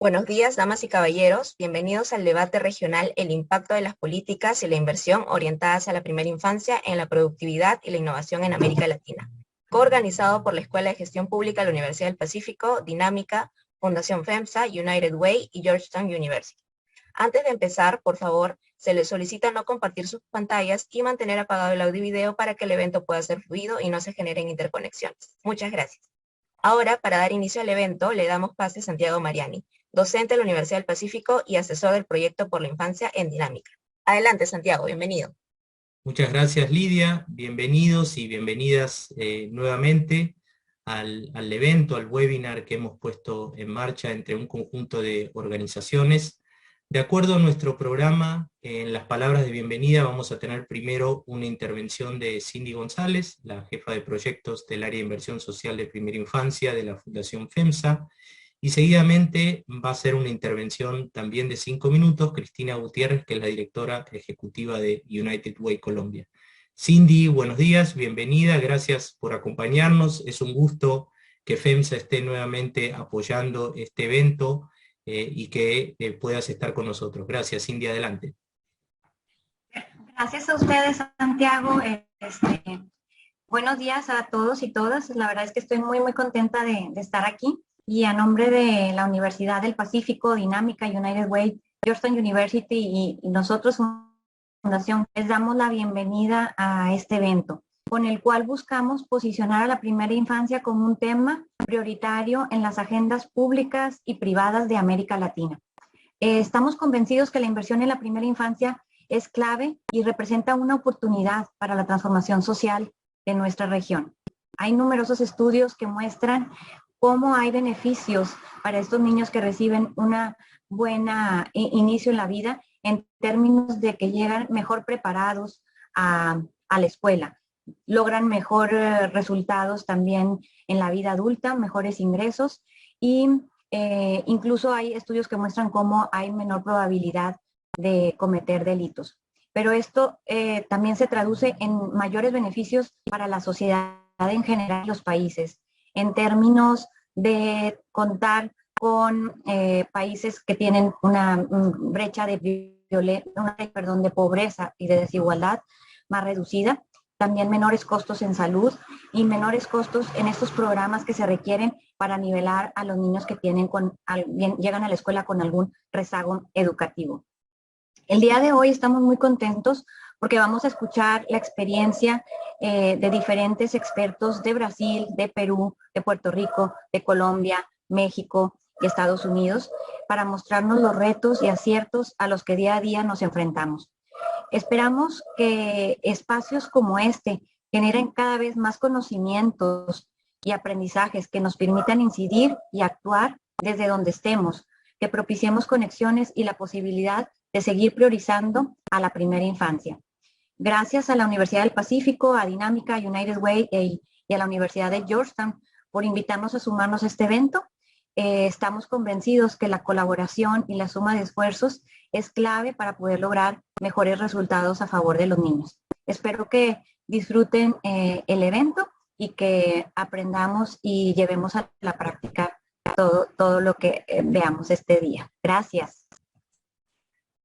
Buenos días, damas y caballeros. Bienvenidos al debate regional El impacto de las políticas y la inversión orientadas a la primera infancia en la productividad y la innovación en América Latina, coorganizado por la Escuela de Gestión Pública de la Universidad del Pacífico, Dinamica, Fundación Femsa, United Way y Georgetown University. Antes de empezar, por favor, se les solicita no compartir sus pantallas y mantener apagado el audio y video para que el evento pueda ser fluido y no se generen interconexiones. Muchas gracias. Ahora, para dar inicio al evento, le damos pase a Santiago Mariani, docente de la Universidad del Pacífico y asesor del proyecto por la infancia en Dinámica. Adelante, Santiago, bienvenido. Muchas gracias, Lidia. Bienvenidos y bienvenidas nuevamente al evento, al webinar que hemos puesto en marcha entre un conjunto de organizaciones. De acuerdo a nuestro programa, en las palabras de bienvenida vamos a tener primero una intervención de Cindy González, la jefa de proyectos del área de inversión social de primera infancia de la Fundación Femsa, y seguidamente va a ser una intervención también de 5 minutos, Cristina Gutiérrez, que es la directora ejecutiva de United Way Colombia. Cindy, buenos días, bienvenida, gracias por acompañarnos. Es un gusto que FEMSA esté nuevamente apoyando este evento y que puedas estar con nosotros. Gracias, Cindy, adelante. Gracias a ustedes, Santiago. Buenos días a todos y todas. La verdad es que estoy muy contenta de estar aquí. Y a nombre de la Universidad del Pacífico, Dinamica, United Way, Georgetown University y nosotros, Fundación, les damos la bienvenida a este evento, con el cual buscamos posicionar a la primera infancia como un tema prioritario en las agendas públicas y privadas de América Latina. Estamos convencidos que la inversión en la primera infancia es clave y representa una oportunidad para la transformación social de nuestra región. Hay numerosos estudios que muestran cómo hay beneficios para estos niños que reciben una buena inicio en la vida en términos de que llegan mejor preparados a la escuela, logran mejores resultados también en la vida adulta, mejores ingresos y incluso hay estudios que muestran cómo hay menor probabilidad de cometer delitos. Pero esto también se traduce en mayores beneficios para la sociedad en general y los países, en términos de contar con países que tienen una brecha de pobreza y de desigualdad más reducida, también menores costos en salud y menores costos en estos programas que se requieren para nivelar a los niños que llegan a la escuela con algún rezago educativo. El día de hoy estamos muy contentos porque vamos a escuchar la experiencia de diferentes expertos de Brasil, de Perú, de Puerto Rico, de Colombia, México y Estados Unidos para mostrarnos los retos y aciertos a los que día a día nos enfrentamos. Esperamos que espacios como este generen cada vez más conocimientos y aprendizajes que nos permitan incidir y actuar desde donde estemos, que propiciemos conexiones y la posibilidad de seguir priorizando a la primera infancia. Gracias a la Universidad del Pacífico, a Dinamica, a United Way y a la Universidad de Georgetown por invitarnos a sumarnos a este evento. Estamos convencidos que la colaboración y la suma de esfuerzos es clave para poder lograr mejores resultados a favor de los niños. Espero que disfruten el evento y que aprendamos y llevemos a la práctica todo lo que veamos este día. Gracias.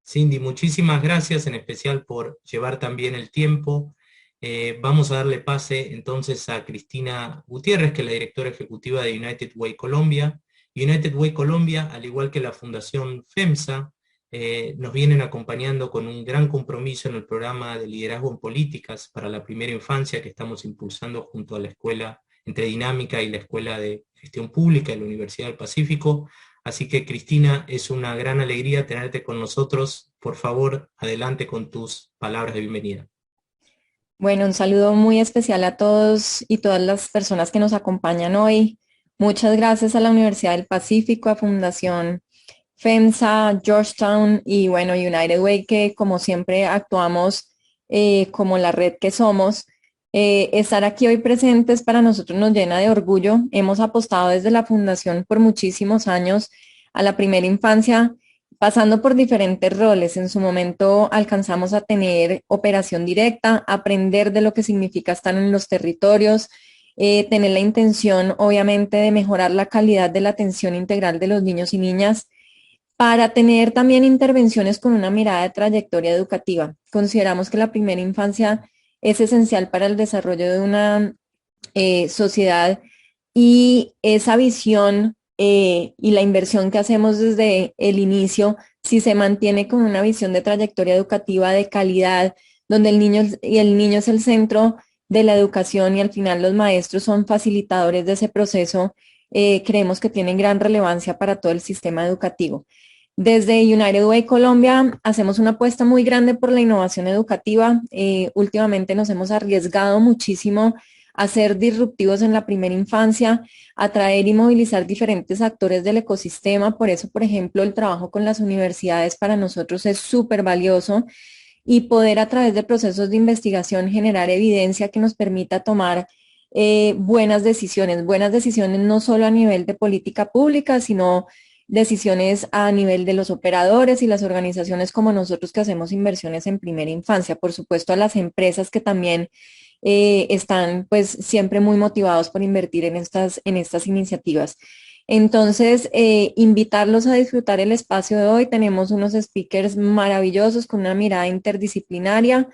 Cindy, muchísimas gracias, en especial por llevar también el tiempo. Vamos a darle pase entonces a Cristina Gutiérrez, que es la directora ejecutiva de United Way Colombia. United Way Colombia, al igual que la Fundación Femsa, nos vienen acompañando con un gran compromiso en el programa de liderazgo en políticas para la primera infancia que estamos impulsando junto a la Escuela, entre Dinámica y la Escuela de Gestión Pública de la Universidad del Pacífico. Así que, Cristina, es una gran alegría tenerte con nosotros. Por favor, adelante con tus palabras de bienvenida. Bueno, un saludo muy especial a todos y todas las personas que nos acompañan hoy. Muchas gracias a la Universidad del Pacífico, a Fundación Femsa, Georgetown y bueno, United Way, que como siempre actuamos como la red que somos. Estar aquí hoy presentes para nosotros nos llena de orgullo. Hemos apostado desde la Fundación por muchísimos años a la primera infancia, pasando por diferentes roles. En su momento alcanzamos a tener operación directa, aprender de lo que significa estar en los territorios, tener la intención obviamente de mejorar la calidad de la atención integral de los niños y niñas para tener también intervenciones con una mirada de trayectoria educativa. Consideramos que la primera infancia es esencial para el desarrollo de una sociedad, y esa visión y la inversión que hacemos desde el inicio, si se mantiene con una visión de trayectoria educativa de calidad, donde el niño es el centro de la educación y al final los maestros son facilitadores de ese proceso, creemos que tienen gran relevancia para todo el sistema educativo. Desde United Way Colombia hacemos una apuesta muy grande por la innovación educativa. Últimamente nos hemos arriesgado muchísimo a ser disruptivos en la primera infancia, atraer y movilizar diferentes actores del ecosistema. Por eso, por ejemplo, el trabajo con las universidades para nosotros es súper valioso, y poder a través de procesos de investigación generar evidencia que nos permita tomar buenas decisiones no solo a nivel de política pública, sino decisiones a nivel de los operadores y las organizaciones como nosotros que hacemos inversiones en primera infancia. Por supuesto, a las empresas que también están pues siempre muy motivados por invertir en estas iniciativas. Entonces, invitarlos a disfrutar el espacio de hoy. Tenemos unos speakers maravillosos con una mirada interdisciplinaria,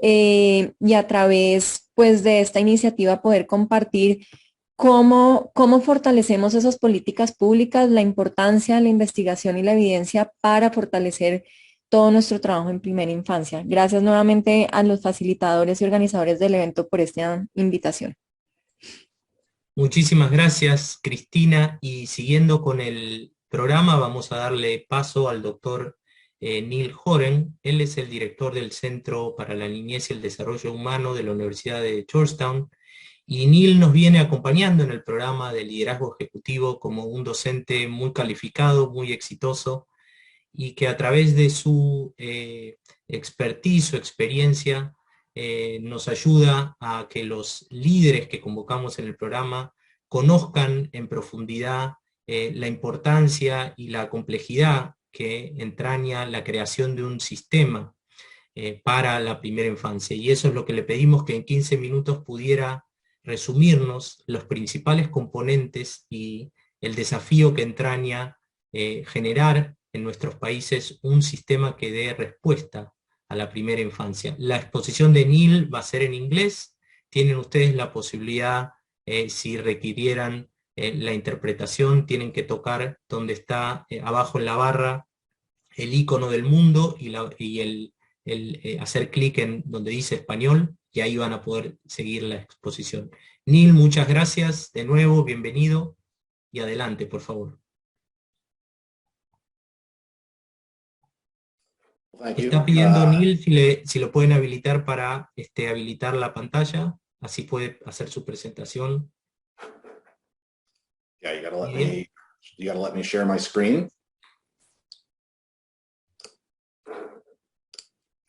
y a través pues de esta iniciativa poder compartir cómo fortalecemos esas políticas públicas, la importancia de la investigación y la evidencia para fortalecer todo nuestro trabajo en primera infancia. Gracias nuevamente a los facilitadores y organizadores del evento por esta invitación. Muchísimas gracias, Cristina. Y siguiendo con el programa, vamos a darle paso al doctor Neal Horen. Él es el director del Centro para la Niñez y el Desarrollo Humano de la Universidad de Georgetown. Y Neal nos viene acompañando en el programa de liderazgo ejecutivo como un docente muy calificado, muy exitoso, y que a través de su expertise, su experiencia, nos ayuda a que los líderes que convocamos en el programa conozcan en profundidad la importancia y la complejidad que entraña la creación de un sistema para la primera infancia. Y eso es lo que le pedimos, que en 15 minutos pudiera resumirnos los principales componentes y el desafío que entraña generar en nuestros países un sistema que dé respuesta a la primera infancia. La exposición de Neal va a ser en inglés. Tienen ustedes la posibilidad, si requirieran la interpretación, tienen que tocar donde está abajo en la barra el icono del mundo y el hacer clic en donde dice español, y ahí van a poder seguir la exposición. Neal, muchas gracias de nuevo, bienvenido, y adelante, por favor. Está pidiendo Neal si lo pueden habilitar para habilitar la pantalla, así puede hacer su presentación. Yeah, you gotta let me share my screen.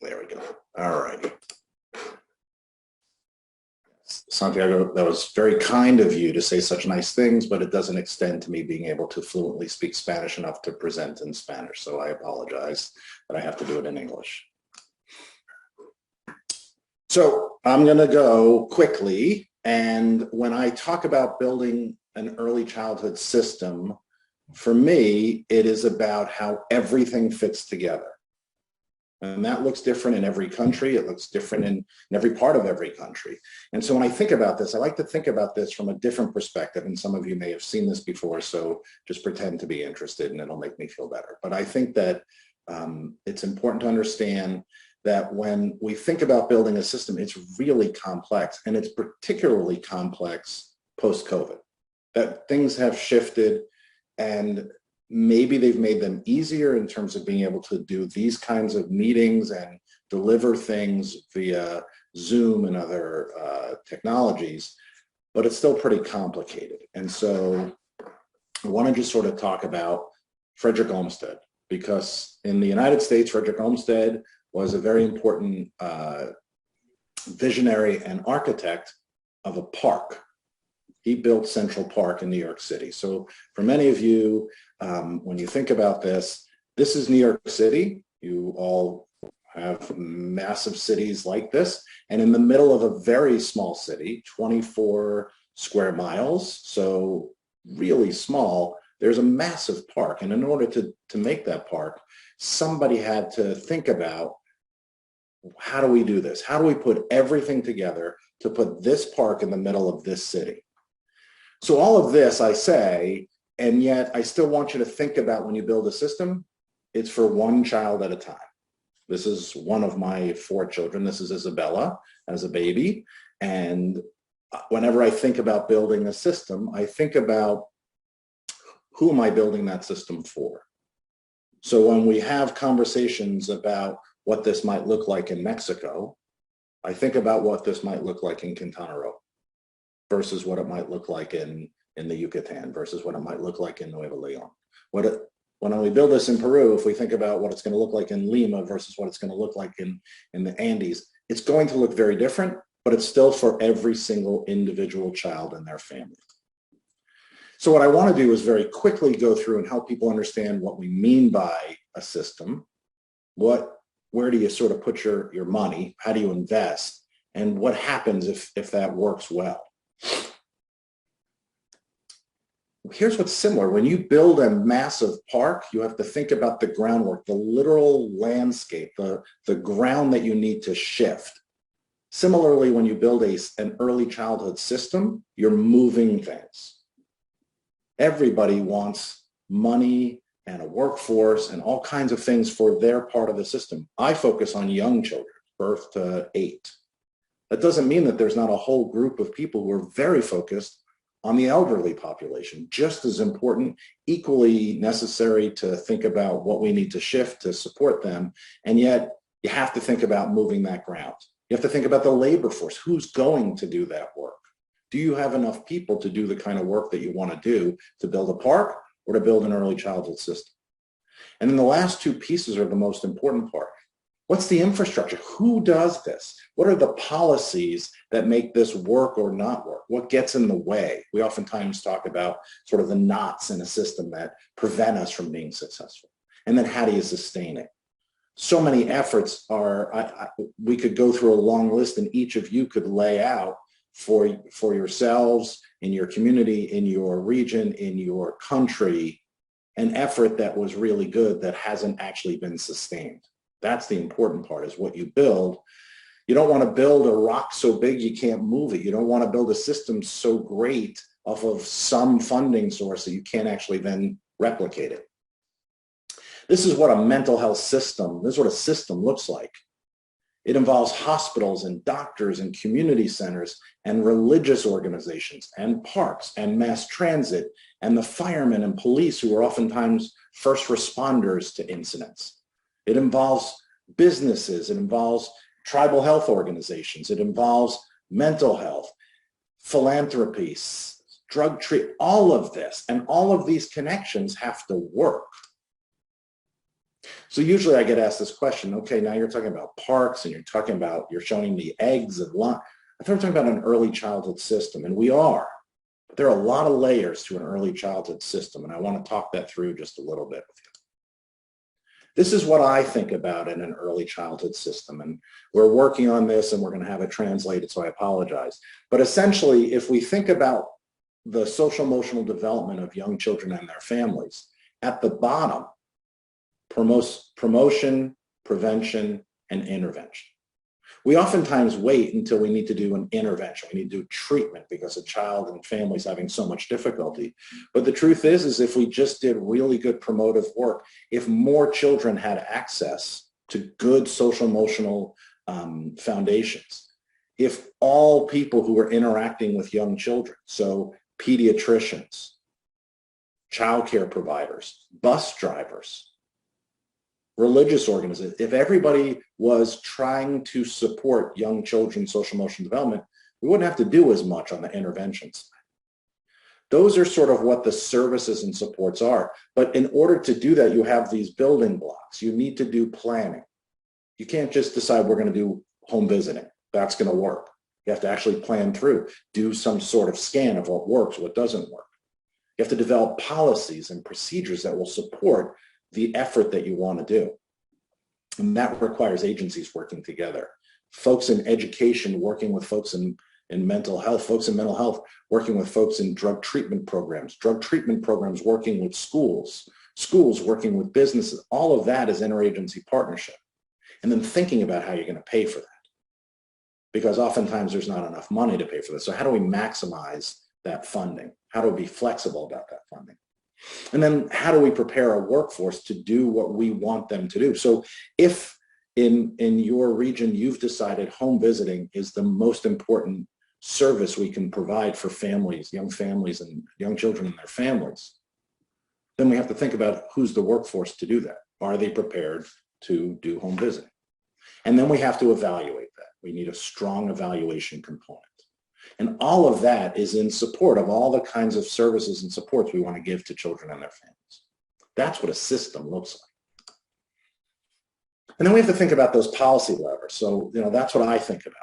There we go. All righty. Santiago, that was very kind of you to say such nice things, but it doesn't extend to me being able to fluently speak Spanish enough to present in Spanish. So I apologize that I have to do it in English. So I'm going to go quickly. And when I talk about building an early childhood system, for me, it is about how everything fits together. And that looks different in every country. It looks different in every part of every country. And so when I think about this, I like to think about this from a different perspective. And some of you may have seen this before, so just pretend to be interested and it'll make me feel better. But I think that it's important to understand that when we think about building a system, it's really complex, and it's particularly complex post-COVID. That things have shifted, and maybe they've made them easier in terms of being able to do these kinds of meetings and deliver things via Zoom and other technologies, but it's still pretty complicated. And so I want to just sort of talk about Frederick Olmsted, because in the United States, Frederick Olmsted was a very important visionary and architect of a park. He built Central Park in New York City. So for many of you, when you think about this, this is New York City. You all have massive cities like this. And in the middle of a very small city, 24 square miles, so really small, there's a massive park. And in order to make that park, somebody had to think about, how do we do this? How do we put everything together to put this park in the middle of this city? So all of this I say, and yet I still want you to think about when you build a system, it's for one child at a time. This is one of my 4 children. This is Isabella as a baby. And whenever I think about building a system, I think about, who am I building that system for? So when we have conversations about what this might look like in Mexico, I think about what this might look like in Quintana Roo versus what it might look like in the Yucatan versus what it might look like in Nuevo Leon. When we build this in Peru, if we think about what it's going to look like in Lima versus what it's going to look like in the Andes, it's going to look very different, but it's still for every single individual child and their family. So what I want to do is very quickly go through and help people understand what we mean by a system. Where do you sort of put your money? How do you invest? And what happens if that works well? Here's what's similar. When you build a massive park, you have to think about the groundwork, the literal landscape, the ground that you need to shift. Similarly, when you build an early childhood system, you're moving things. Everybody wants money and a workforce and all kinds of things for their part of the system. I focus on young children, birth to 8. That doesn't mean that there's not a whole group of people who are very focused on the elderly population, just as important, equally necessary to think about what we need to shift to support them. And yet you have to think about moving that ground. You have to think about the labor force. Who's going to do that work? Do you have enough people to do the kind of work that you want to do to build a park or to build an early childhood system? And then the last 2 pieces are the most important part. What's the infrastructure? Who does this? What are the policies that make this work or not work? What gets in the way? We oftentimes talk about sort of the knots in a system that prevent us from being successful. And then how do you sustain it? So many efforts we could go through a long list, and each of you could lay out for yourselves, in your community, in your region, in your country, an effort that was really good that hasn't actually been sustained. That's the important part, is what you build. You don't want to build a rock so big you can't move it. You don't want to build a system so great off of some funding source that you can't actually then replicate it. This is what a mental health system, this is what a system looks like. It involves hospitals and doctors and community centers and religious organizations and parks and mass transit and the firemen and police who are oftentimes first responders to incidents. It involves businesses, it involves tribal health organizations, it involves mental health, philanthropy, drug treatment, all of this, and all of these connections have to work. So usually I get asked this question, okay, now you're talking about parks and you're showing me eggs and lunch. I thought we were talking about an early childhood system, and we are, but there are a lot of layers to an early childhood system, and I want to talk that through just a little bit with you. This is what I think about in an early childhood system, and we're working on this and we're going to have it translated, so I apologize. But essentially, if we think about the social emotional development of young children and their families, at the bottom, promotion, prevention, and intervention. We oftentimes wait until we need to do an intervention. We need to do treatment because a child and family is having so much difficulty. But the truth is if we just did really good promotive work, if more children had access to good social emotional foundations, if all people who are interacting with young children, so pediatricians, childcare providers, bus drivers, religious organizations, if everybody was trying to support young children's social emotional development, we wouldn't have to do as much on the intervention side. Those are sort of what the services and supports are. But in order to do that, you have these building blocks. You need to do planning. You can't just decide we're going to do home visiting. That's going to work. You have to actually plan through, do some sort of scan of what works, what doesn't work. You have to develop policies and procedures that will support the effort that you want to do. And that requires agencies working together. Folks in education working with folks in in mental health, folks in mental health working with folks in drug treatment programs working with schools working with businesses. All of that is interagency partnership. And then thinking about how you're going to pay for that. Because oftentimes there's not enough money to pay for this. So how do we maximize that funding? How do we be flexible about that funding? And then how do we prepare our workforce to do what we want them to do? So if in your region you've decided home visiting is the most important service we can provide for families and young children and their families, then we have to think about who's the workforce to do that. Are they prepared to do home visiting? And then we have to evaluate that. We need a strong evaluation component. And all of that is in support of all the kinds of services and supports we want to give to children and their families. That's what a system looks like. And then we have to think about those policy levers. So, that's what I think about.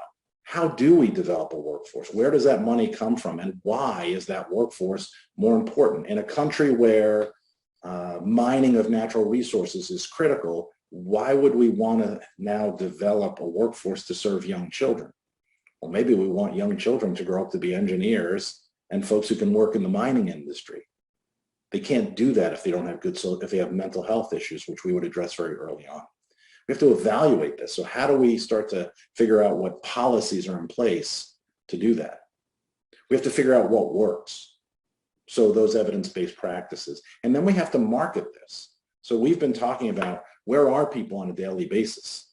How do we develop a workforce? Where does that money come from? And why is that workforce more important? In a country where mining of natural resources is critical, why would we want to now develop a workforce to serve young children? Well, maybe we want young children to grow up to be engineers and folks who can work in the mining industry. They can't do that if they don't have if they have mental health issues, which we would address very early on. We have to evaluate this. So how do we start to figure out what policies are in place to do that? We have to figure out what works. So those evidence-based practices. And then we have to market this. So we've been talking about where are people on a daily basis?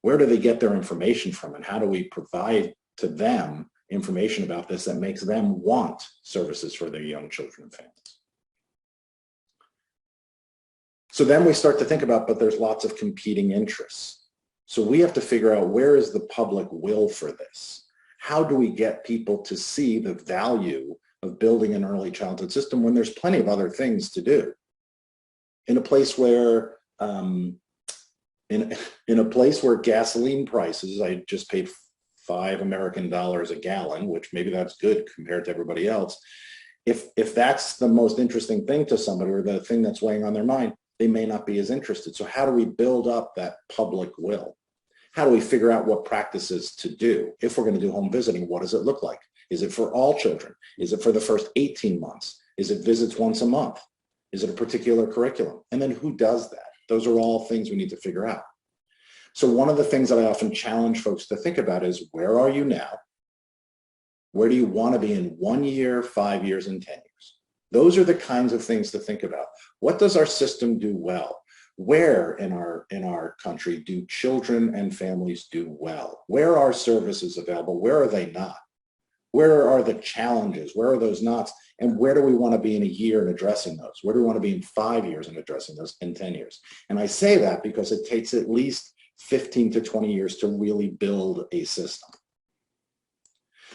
Where do they get their information from? And how do we provide to them information about this that makes them want services for their young children and families? So then we start to think about, but there's lots of competing interests. So we have to figure out where is the public will for this? How do we get people to see the value of building an early childhood system when there's plenty of other things to do? In a place where in a place where gasoline prices, I just paid $5 American a gallon, which maybe that's good compared to everybody else. If that's the most interesting thing to somebody or the thing that's weighing on their mind, they may not be as interested. So how do we build up that public will? How do we figure out what practices to do? If we're going to do home visiting, what does it look like? Is it for all children? Is it for the first 18 months? Is it visits once a month? Is it a particular curriculum? And then who does that? Those are all things we need to figure out. So one of the things that I often challenge folks to think about is, where are you now? Where do you want to be in 1 year, 5 years, and 10 years? Those are the kinds of things to think about. What does our system do well? Where in our country do children and families do well? Where are services available? Where are they not? Where are the challenges? Where are those knots? And where do we want to be in a year in addressing those? Where do we want to be in 5 years in addressing those, in 10 years? And I say that because it takes at least 15 to 20 years to really build a system.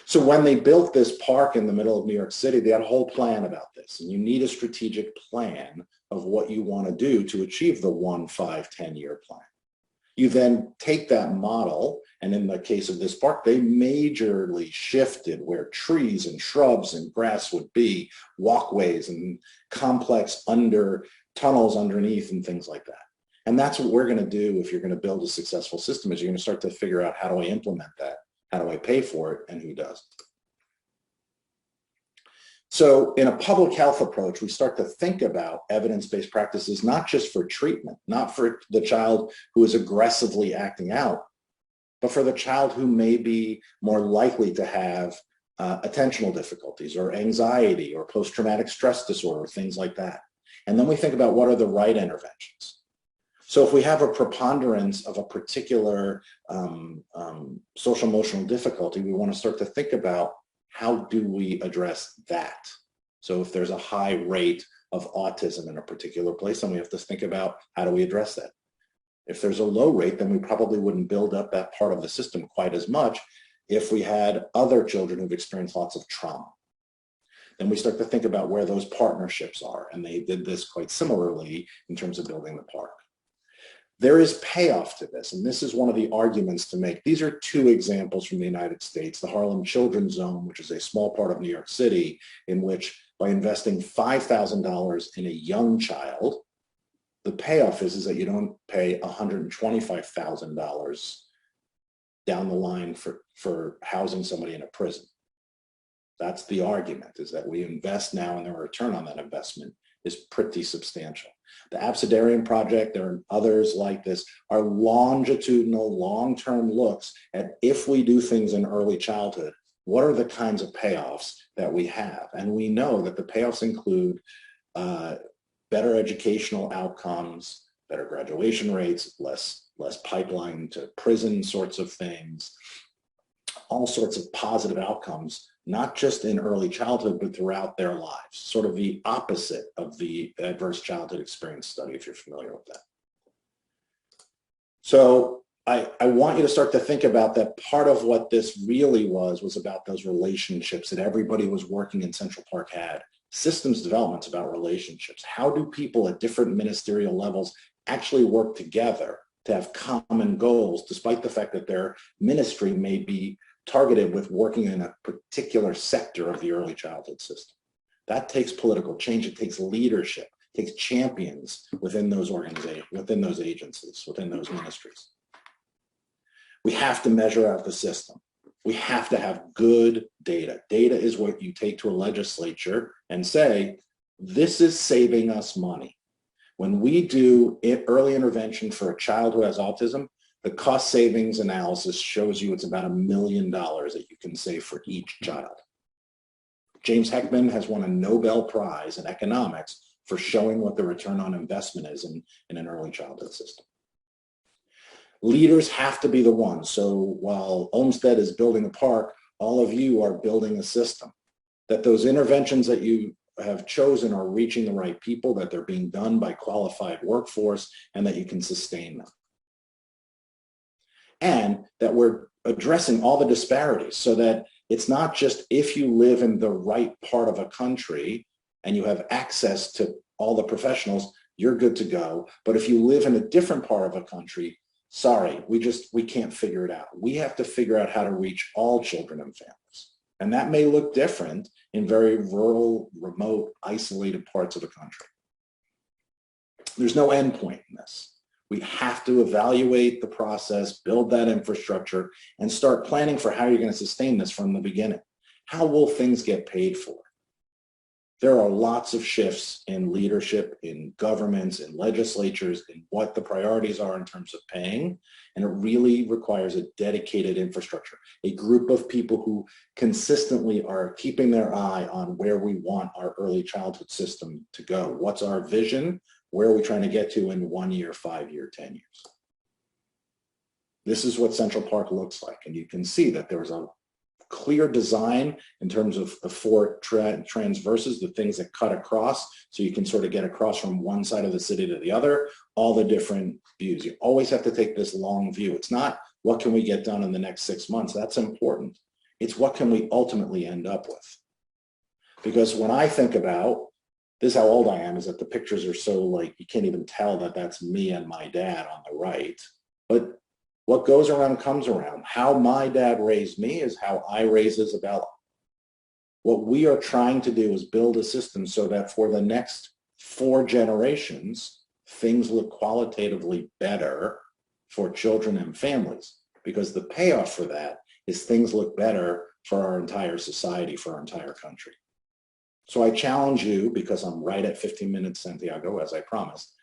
So when they built this park in the middle of New York City, they had a whole plan about this. And you need a strategic plan of what you want to do to achieve the 1, 5, 10-year plan. You then take that model, and in the case of this park, they majorly shifted where trees and shrubs and grass would be, walkways and complex tunnels underneath and things like that. And that's what we're going to do if you're going to build a successful system, is you're going to start to figure out, how do I implement that? How do I pay for it? And who does? So in a public health approach, we start to think about evidence-based practices, not just for treatment, not for the child who is aggressively acting out, but for the child who may be more likely to have attentional difficulties or anxiety or post-traumatic stress disorder, things like that. And then we think about, what are the right interventions? So if we have a preponderance of a particular social emotional difficulty, we want to start to think about, how do we address that? So if there's a high rate of autism in a particular place, then we have to think about, how do we address that? If there's a low rate, then we probably wouldn't build up that part of the system quite as much if we had other children who've experienced lots of trauma. Then we start to think about where those partnerships are. And they did this quite similarly in terms of building the park. There is payoff to this, and this is one of the arguments to make. These are two examples from the United States. The Harlem Children's Zone, which is a small part of New York City, in which by investing $5,000 in a young child, the payoff is that you don't pay $125,000 down the line for housing somebody in a prison. That's the argument, is that we invest now and the return on that investment is pretty substantial. The Abecedarian Project, there are others like this, are longitudinal, long-term looks at if we do things in early childhood, what are the kinds of payoffs that we have? And we know that the payoffs include better educational outcomes, better graduation rates, less pipeline to prison sorts of things, all sorts of positive outcomes, not just in early childhood, but throughout their lives, sort of the opposite of the adverse childhood experience study, if you're familiar with that. So I want you to start to think about that part of what this really was about those relationships that everybody was working in Central Park had. Systems development's about relationships. How do people at different ministerial levels actually work together to have common goals, despite the fact that their ministry may be targeted with working in a particular sector of the early childhood system? That takes political change. It takes leadership. It takes champions within those organizations, within those agencies, within those ministries. We have to measure out the system. We have to have good data. Data is what you take to a legislature and say, this is saving us money. When we do early intervention for a child who has autism, the cost savings analysis shows you it's about $1 million that you can save for each child. James Heckman has won a Nobel Prize in economics for showing what the return on investment is in an early childhood system. Leaders have to be the ones. So while Olmsted is building a park, all of you are building a system. That those interventions that you have chosen are reaching the right people, that they're being done by qualified workforce, and that you can sustain them. And that we're addressing all the disparities so that it's not just if you live in the right part of a country and you have access to all the professionals, you're good to go. But if you live in a different part of a country, sorry, we can't figure it out. We have to figure out how to reach all children and families. And that may look different in very rural, remote, isolated parts of the country. There's no end point in this. We have to evaluate the process, build that infrastructure, and start planning for how you're going to sustain this from the beginning. How will things get paid for? There are lots of shifts in leadership, in governments, in legislatures, in what the priorities are in terms of paying, and it really requires a dedicated infrastructure, a group of people who consistently are keeping their eye on where we want our early childhood system to go. What's our vision? Where are we trying to get to in 1 year, 5 year, 10 years? This is what Central Park looks like, and you can see that there's a clear design in terms of the four transverses, the things that cut across, so you can sort of get across from one side of the city to the other, all the different views. You always have to take this long view. It's not what can we get done in the next 6 months. That's important. It's what can we ultimately end up with. Because when I think about, this is how old I am, is that the pictures are so like, you can't even tell that that's me and my dad on the right. But what goes around comes around. How my dad raised me is how I raise Isabella. What we are trying to do is build a system so that for the next 4 generations, things look qualitatively better for children and families, because the payoff for that is things look better for our entire society, for our entire country. So I challenge you, because I'm right at 15 minutes, Santiago, as I promised,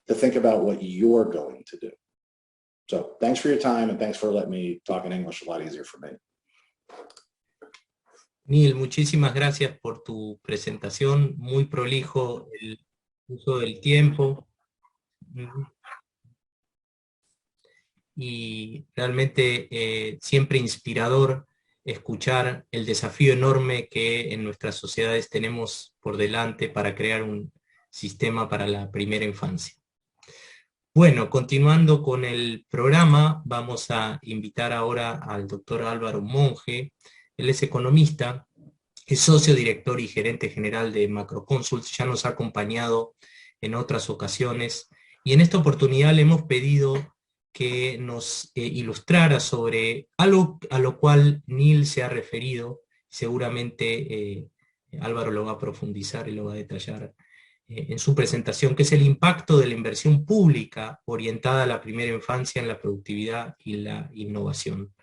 to think about what you're going to do. So thanks for your time, and thanks for letting me talk in English a lot easier for me. Neal, muchísimas gracias por tu presentación, muy prolijo el uso del tiempo. Y realmente siempre inspirador escuchar el desafío enorme que en nuestras sociedades tenemos por delante para crear un sistema para la primera infancia. Bueno, continuando con el programa, vamos a invitar ahora al doctor Álvaro Monge. Él es economista, es socio, director y gerente general de Macroconsult, ya nos ha acompañado en otras ocasiones, y en esta oportunidad le hemos pedido que nos ilustrara sobre algo a lo cual Neal se ha referido. Seguramente Álvaro lo va a profundizar y lo va a detallar en su presentación, que es el impacto de la inversión pública orientada a la primera infancia en la productividad y la innovación.